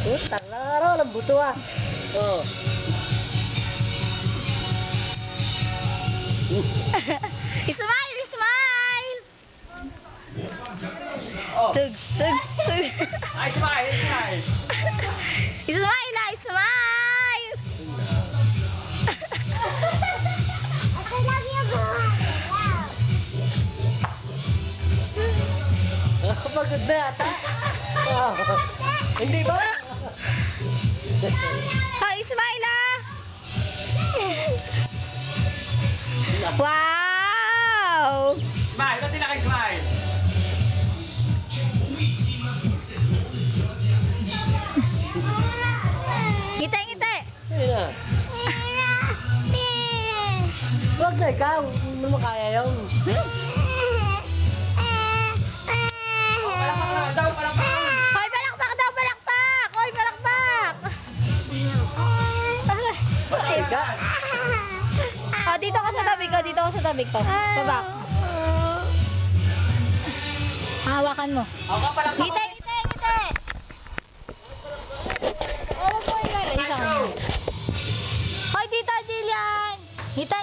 Utang na araw, ng buto ah. Oh. Smile! Smile! Oh. Tug, tug, tug. Ay, smile, smile. Smile na, smile! Pagod na yata. Oh. Hindi ba? Hoy, smile ah! Wow! Smile, ba't sila kayo smile? Ngiti, ngiti! Hindi na. Huwag na ikaw. Hindi mo kaya yun. Palakpak lang daw, palakpak. Hoy, palakpak daw, palakpak! Hoy, palakpak! Patay ka. Oh, dito ka sa tabi ko, dito ka sa tabi ko. Baba. Hawakan mo. Ako, palakpak. Ngiti, ngiti, ngiti! Oh, wag mo ingay. Isa ka. Hoy, dito, Jillian! Ngiti,